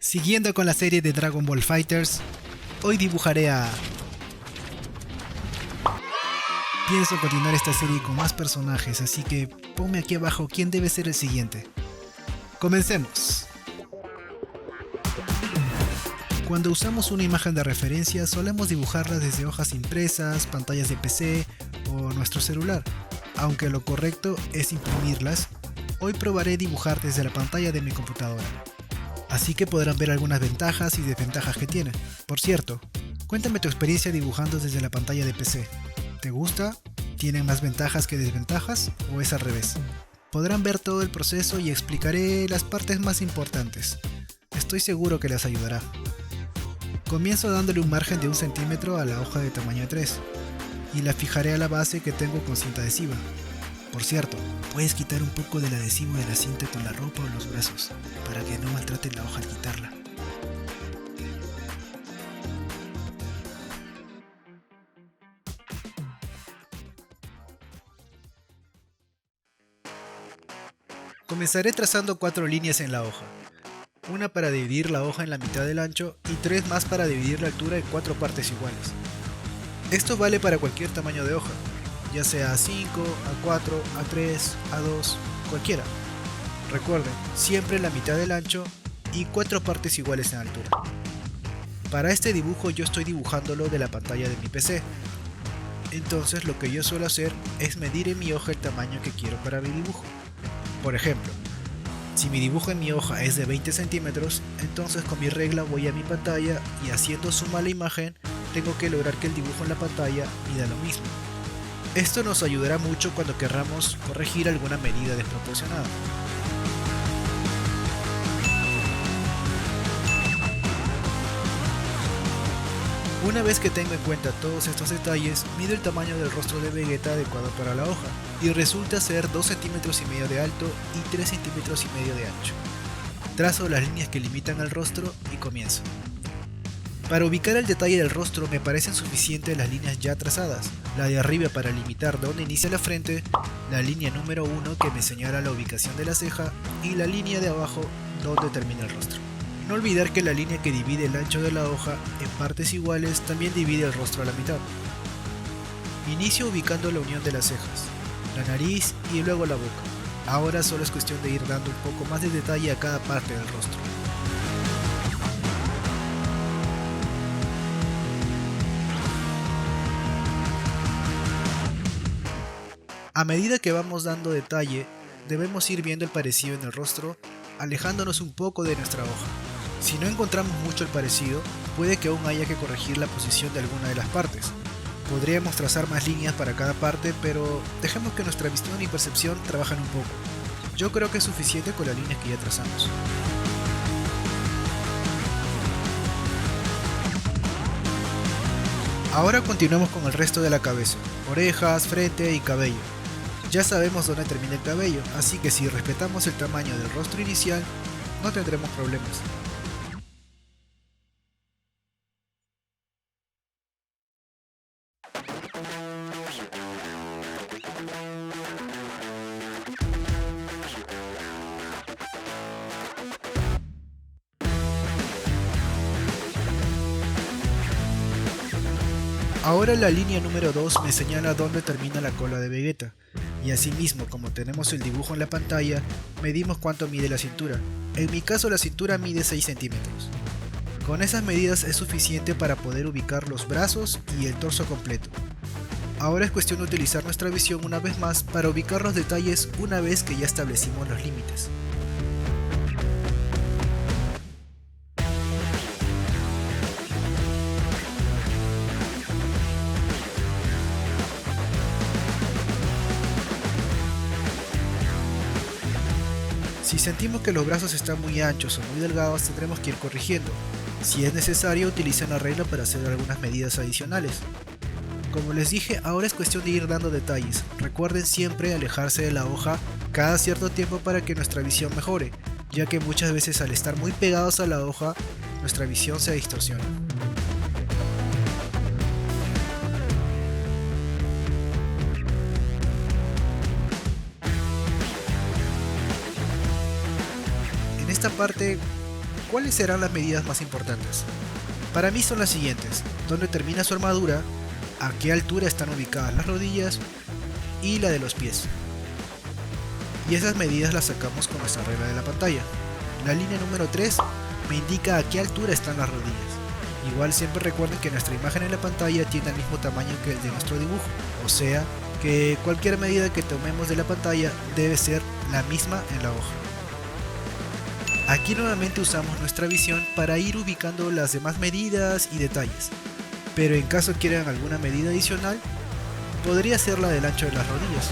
Siguiendo con la serie de Dragon Ball Fighters, hoy dibujaré a... Pienso continuar esta serie con más personajes, así que ponme aquí abajo quién debe ser el siguiente. Comencemos. Cuando usamos una imagen de referencia solemos dibujarla desde hojas impresas, pantallas de PC o nuestro celular. Aunque lo correcto es imprimirlas, hoy probaré dibujar desde la pantalla de mi computadora. Así que podrán ver algunas ventajas y desventajas que tiene. Por cierto, cuéntame tu experiencia dibujando desde la pantalla de PC. ¿Te gusta? ¿Tienen más ventajas que desventajas? ¿O es al revés? Podrán ver todo el proceso y explicaré las partes más importantes. Estoy seguro que les ayudará. Comienzo dándole un margen de 1 centímetro a la hoja de tamaño 3 y la fijaré a la base que tengo con cinta adhesiva. Por cierto, puedes quitar un poco del adhesivo de la cinta con la ropa o los brazos, para que no maltraten la hoja al quitarla. Comenzaré trazando 4 líneas en la hoja. Una para dividir la hoja en la mitad del ancho y 3 más para dividir la altura en 4 partes iguales. Esto vale para cualquier tamaño de hoja, ya sea A5, A4, A3, A2, cualquiera. Recuerden, siempre la mitad del ancho y 4 partes iguales en altura. Para este dibujo yo estoy dibujándolo de la pantalla de mi PC. Entonces lo que yo suelo hacer es medir en mi hoja el tamaño que quiero para mi dibujo. Por ejemplo, si mi dibujo en mi hoja es de 20 centímetros, entonces con mi regla voy a mi pantalla y haciendo suma a la imagen, tengo que lograr que el dibujo en la pantalla mida lo mismo. Esto nos ayudará mucho cuando querramos corregir alguna medida desproporcionada. Una vez que tengo en cuenta todos estos detalles, mido el tamaño del rostro de Vegeta adecuado para la hoja, y resulta ser 2 centímetros y medio de alto y 3 centímetros y medio de ancho. Trazo las líneas que limitan al rostro y comienzo. Para ubicar el detalle del rostro me parecen suficientes las líneas ya trazadas, la de arriba para limitar dónde inicia la frente, la línea número 1 que me señala la ubicación de la ceja y la línea de abajo donde termina el rostro. No olvidar que la línea que divide el ancho de la hoja en partes iguales también divide el rostro a la mitad. Inicio ubicando la unión de las cejas, la nariz y luego la boca. Ahora solo es cuestión de ir dando un poco más de detalle a cada parte del rostro. A medida que vamos dando detalle, debemos ir viendo el parecido en el rostro, alejándonos un poco de nuestra hoja. Si no encontramos mucho el parecido, puede que aún haya que corregir la posición de alguna de las partes. Podríamos trazar más líneas para cada parte, pero dejemos que nuestra visión y percepción trabajen un poco. Yo creo que es suficiente con las líneas que ya trazamos. Ahora continuamos con el resto de la cabeza, orejas, frente y cabello. Ya sabemos dónde termina el cabello, así que si respetamos el tamaño del rostro inicial, no tendremos problemas. Ahora la línea número 2 me señala dónde termina la cola de Vegeta, y asimismo, como tenemos el dibujo en la pantalla, medimos cuánto mide la cintura. En mi caso la cintura mide 6 centímetros. Con esas medidas es suficiente para poder ubicar los brazos y el torso completo. Ahora es cuestión de utilizar nuestra visión una vez más para ubicar los detalles una vez que ya establecimos los límites. Si sentimos que los brazos están muy anchos o muy delgados, tendremos que ir corrigiendo. Si es necesario, utilicen la regla para hacer algunas medidas adicionales. Como les dije, ahora es cuestión de ir dando detalles. Recuerden siempre alejarse de la hoja cada cierto tiempo para que nuestra visión mejore, ya que muchas veces al estar muy pegados a la hoja, nuestra visión se distorsiona. En esta parte ¿cuáles serán las medidas más importantes? Para mí son las siguientes: dónde termina su armadura, a qué altura están ubicadas las rodillas y la de los pies. Y esas medidas las sacamos con nuestra regla de la pantalla. La línea número 3 me indica a qué altura están las rodillas. Igual siempre recuerden que nuestra imagen en la pantalla tiene el mismo tamaño que el de nuestro dibujo, o sea que cualquier medida que tomemos de la pantalla debe ser la misma en la hoja. Aquí nuevamente usamos nuestra visión para ir ubicando las demás medidas y detalles, pero en caso quieran alguna medida adicional, podría ser la del ancho de las rodillas.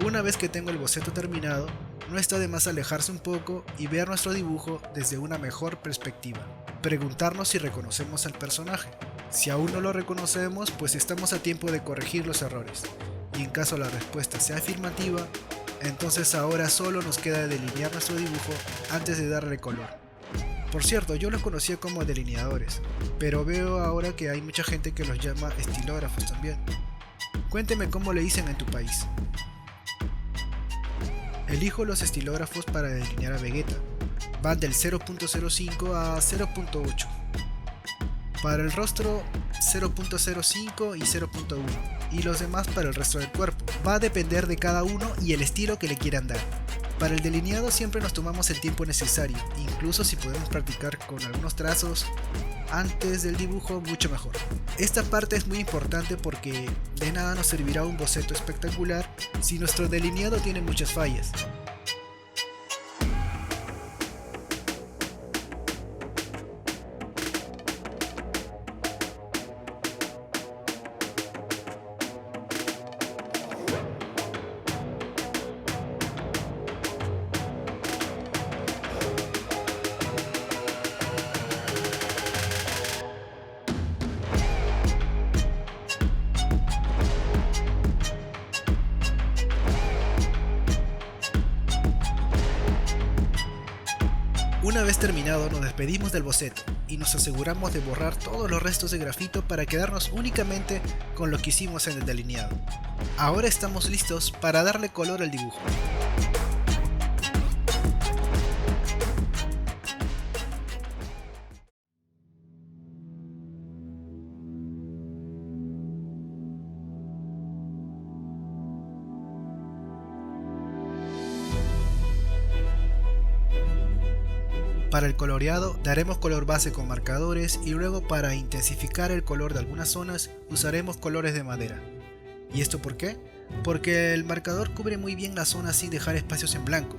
Una vez que tengo el boceto terminado, no está de más alejarse un poco y ver nuestro dibujo desde una mejor perspectiva. Preguntarnos si reconocemos al personaje. Si aún no lo reconocemos, pues estamos a tiempo de corregir los errores. Y en caso la respuesta sea afirmativa, entonces ahora solo nos queda delinear nuestro dibujo antes de darle color. Por cierto, yo los conocía como delineadores, pero veo ahora que hay mucha gente que los llama estilógrafos también. Cuénteme cómo le dicen en tu país. Elijo los estilógrafos para delinear a Vegeta. Van del 0.05 a 0.8. Para el rostro 0.05 y 0.1. Y los demás para el resto del cuerpo. Va a depender de cada uno y el estilo que le quieran dar. Para el delineado siempre nos tomamos el tiempo necesario, incluso si podemos practicar con algunos trazos antes del dibujo, mucho mejor. Esta parte es muy importante porque de nada nos servirá un boceto espectacular si nuestro delineado tiene muchas fallas. Una vez terminado, nos despedimos del boceto y nos aseguramos de borrar todos los restos de grafito para quedarnos únicamente con lo que hicimos en el delineado. Ahora estamos listos para darle color al dibujo. Para el coloreado daremos color base con marcadores y luego para intensificar el color de algunas zonas usaremos colores de madera. ¿Y esto por qué? Porque el marcador cubre muy bien la zona sin dejar espacios en blanco,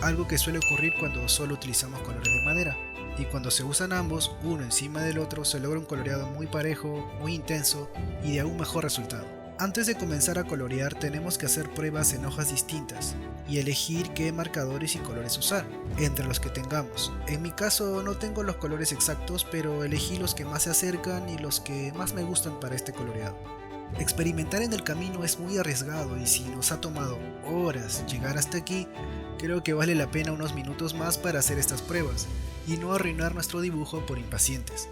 algo que suele ocurrir cuando solo utilizamos colores de madera. Y cuando se usan ambos, uno encima del otro, se logra un coloreado muy parejo, muy intenso y de aún mejor resultado. Antes de comenzar a colorear tenemos que hacer pruebas en hojas distintas y elegir qué marcadores y colores usar, entre los que tengamos. En mi caso no tengo los colores exactos, pero elegí los que más se acercan y los que más me gustan para este coloreado. Experimentar en el camino es muy arriesgado y si nos ha tomado horas llegar hasta aquí, creo que vale la pena unos minutos más para hacer estas pruebas y no arruinar nuestro dibujo por impacientes.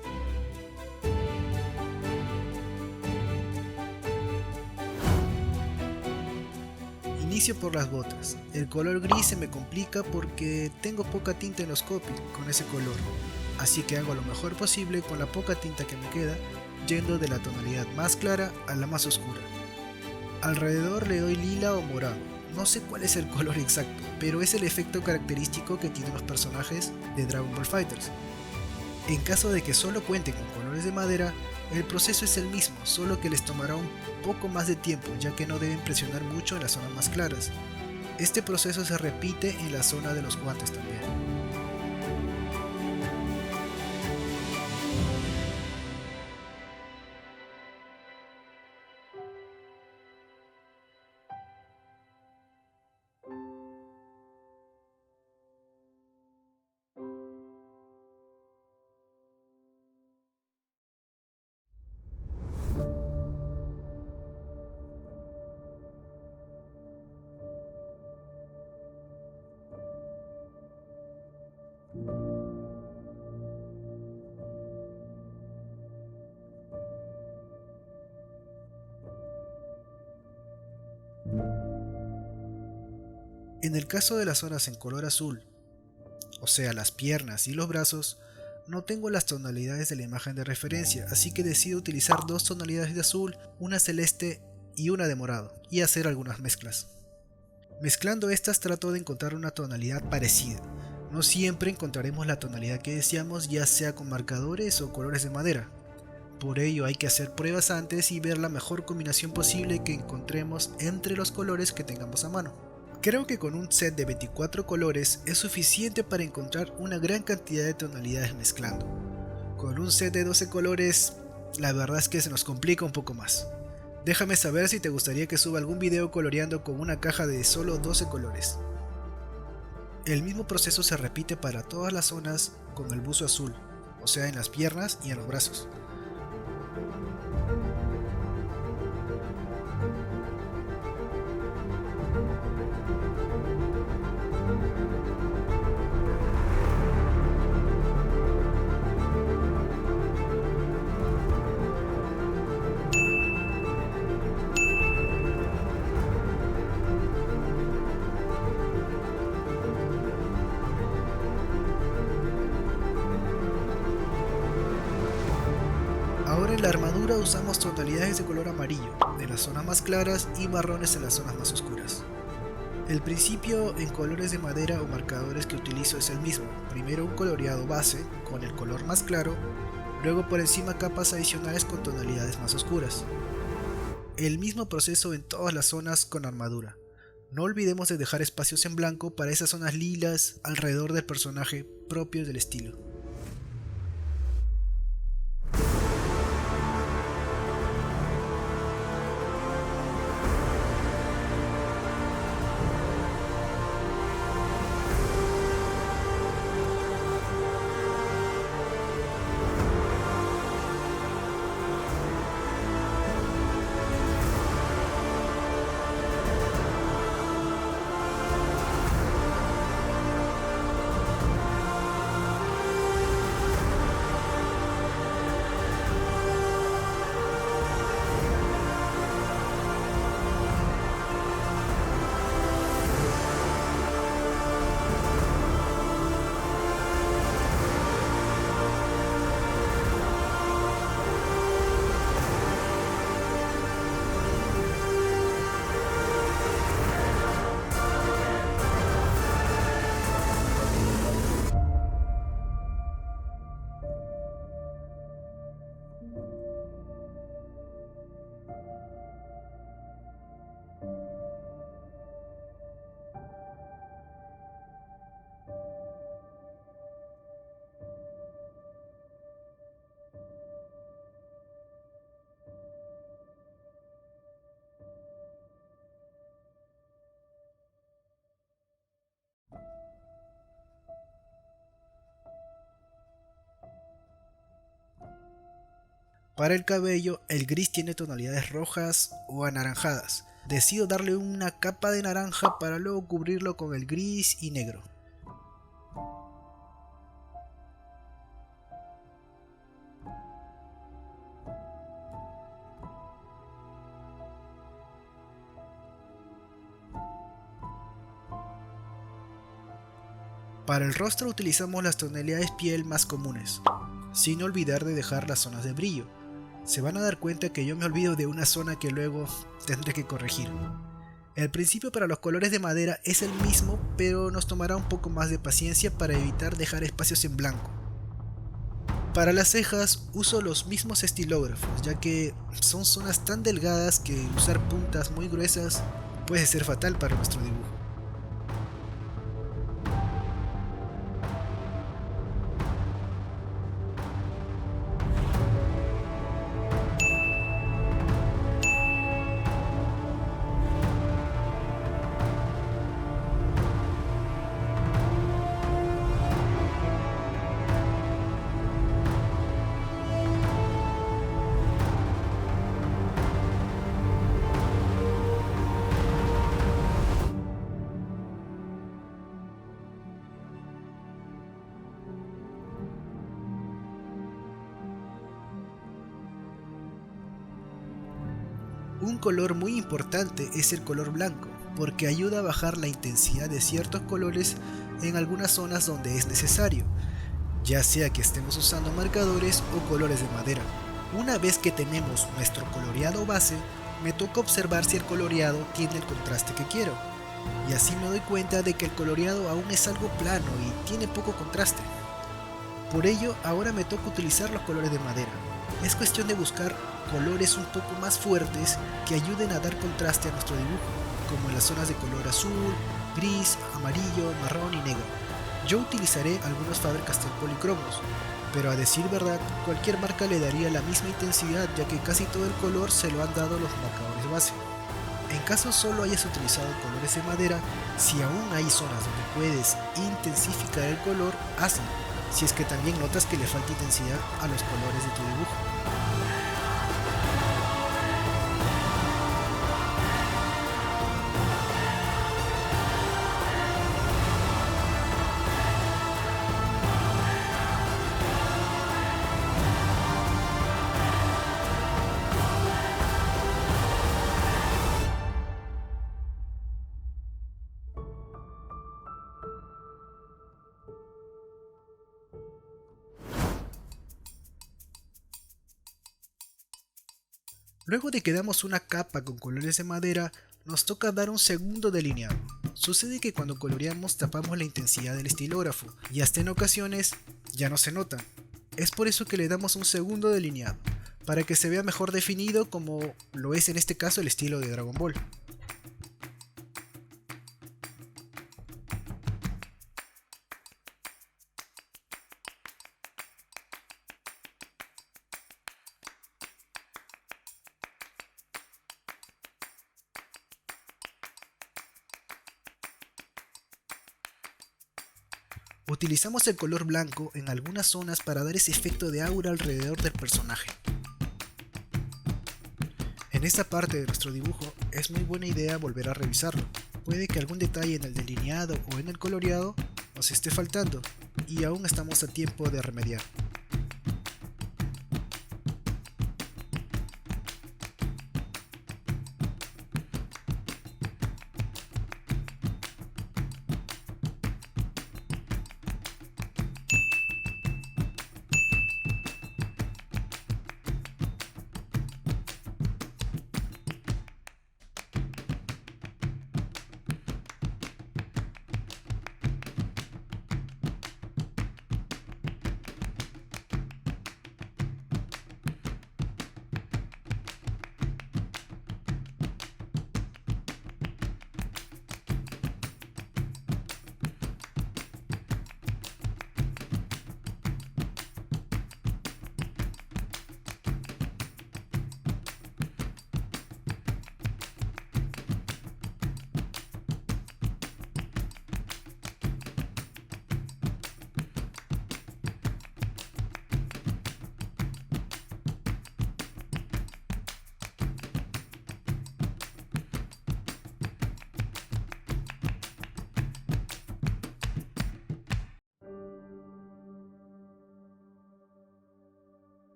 Inicio por las botas. El color gris se me complica porque tengo poca tinta en los Copic con ese color, así que hago lo mejor posible con la poca tinta que me queda, yendo de la tonalidad más clara a la más oscura. Alrededor le doy lila o morado, no sé cuál es el color exacto, pero es el efecto característico que tienen los personajes de Dragon Ball FighterZ. En caso de que solo cuenten con colores de madera, el proceso es el mismo, solo que les tomará un poco más de tiempo ya que no deben presionar mucho en las zonas más claras. Este proceso se repite en la zona de los guantes también. En el caso de las zonas en color azul, o sea las piernas y los brazos, no tengo las tonalidades de la imagen de referencia, así que decido utilizar dos tonalidades de azul, una celeste y una de morado, y hacer algunas mezclas. Mezclando estas trato de encontrar una tonalidad parecida. No siempre encontraremos la tonalidad que deseamos, ya sea con marcadores o colores de madera. Por ello hay que hacer pruebas antes y ver la mejor combinación posible que encontremos entre los colores que tengamos a mano. Creo que con un set de 24 colores es suficiente para encontrar una gran cantidad de tonalidades mezclando. Con un set de 12 colores, la verdad es que se nos complica un poco más. Déjame saber si te gustaría que suba algún video coloreando con una caja de solo 12 colores. El mismo proceso se repite para todas las zonas con el buzo azul, o sea en las piernas y en los brazos. Ahora en la armadura usamos tonalidades de color amarillo en las zonas más claras y marrones en las zonas más oscuras. El principio en colores de madera o marcadores que utilizo es el mismo, primero un coloreado base con el color más claro, luego por encima capas adicionales con tonalidades más oscuras. El mismo proceso en todas las zonas con armadura. No olvidemos de dejar espacios en blanco para esas zonas lilas alrededor del personaje propios del estilo. Para el cabello, el gris tiene tonalidades rojas o anaranjadas. Decido darle una capa de naranja para luego cubrirlo con el gris y negro. Para el rostro utilizamos las tonalidades piel más comunes, sin olvidar de dejar las zonas de brillo. Se van a dar cuenta que yo me olvido de una zona que luego tendré que corregir. El principio para los colores de madera es el mismo, pero nos tomará un poco más de paciencia para evitar dejar espacios en blanco. Para las cejas uso los mismos estilógrafos, ya que son zonas tan delgadas que usar puntas muy gruesas puede ser fatal para nuestro dibujo. Un color muy importante es el color blanco, porque ayuda a bajar la intensidad de ciertos colores en algunas zonas donde es necesario, ya sea que estemos usando marcadores o colores de madera. Una vez que tenemos nuestro coloreado base, me toca observar si el coloreado tiene el contraste que quiero, y así me doy cuenta de que el coloreado aún es algo plano y tiene poco contraste. Por ello, ahora me toca utilizar los colores de madera. Es cuestión de buscar colores un poco más fuertes que ayuden a dar contraste a nuestro dibujo, como en las zonas de color azul, gris, amarillo, marrón y negro. Yo utilizaré algunos Faber-Castell policromos, pero a decir verdad, cualquier marca le daría la misma intensidad, ya que casi todo el color se lo han dado los marcadores base. En caso solo hayas utilizado colores de madera, si aún hay zonas donde puedes intensificar el color, hazlo, si es que también notas que le falta intensidad a los colores de tu dibujo. Luego de que damos una capa con colores de madera, nos toca dar un segundo delineado. Sucede que cuando coloreamos tapamos la intensidad del estilógrafo y hasta en ocasiones ya no se nota. Es por eso que le damos un segundo delineado, para que se vea mejor definido como lo es en este caso el estilo de Dragon Ball. Utilizamos el color blanco en algunas zonas para dar ese efecto de aura alrededor del personaje. En esta parte de nuestro dibujo es muy buena idea volver a revisarlo. Puede que algún detalle en el delineado o en el coloreado nos esté faltando y aún estamos a tiempo de remediar.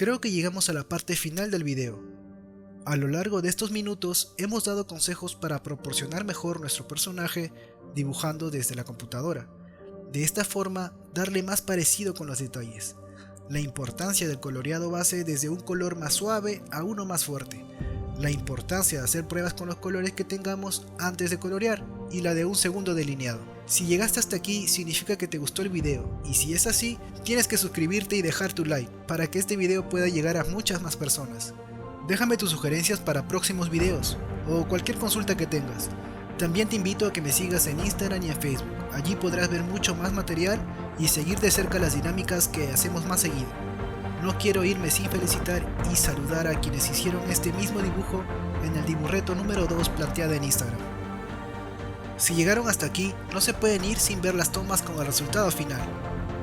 Creo que llegamos a la parte final del video. A lo largo de estos minutos hemos dado consejos para proporcionar mejor nuestro personaje dibujando desde la computadora. De esta forma, darle más parecido con los detalles. La importancia del coloreado base desde un color más suave a uno más fuerte. La importancia de hacer pruebas con los colores que tengamos antes de colorear y la de un segundo delineado. Si llegaste hasta aquí significa que te gustó el video y si es así, tienes que suscribirte y dejar tu like para que este video pueda llegar a muchas más personas. Déjame tus sugerencias para próximos videos o cualquier consulta que tengas. También te invito a que me sigas en Instagram y en Facebook, allí podrás ver mucho más material y seguir de cerca las dinámicas que hacemos más seguido. No quiero irme sin felicitar y saludar a quienes hicieron este mismo dibujo en el diburreto número 2 planteada en Instagram. Si llegaron hasta aquí, no se pueden ir sin ver las tomas con el resultado final.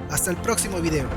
Hasta el próximo video.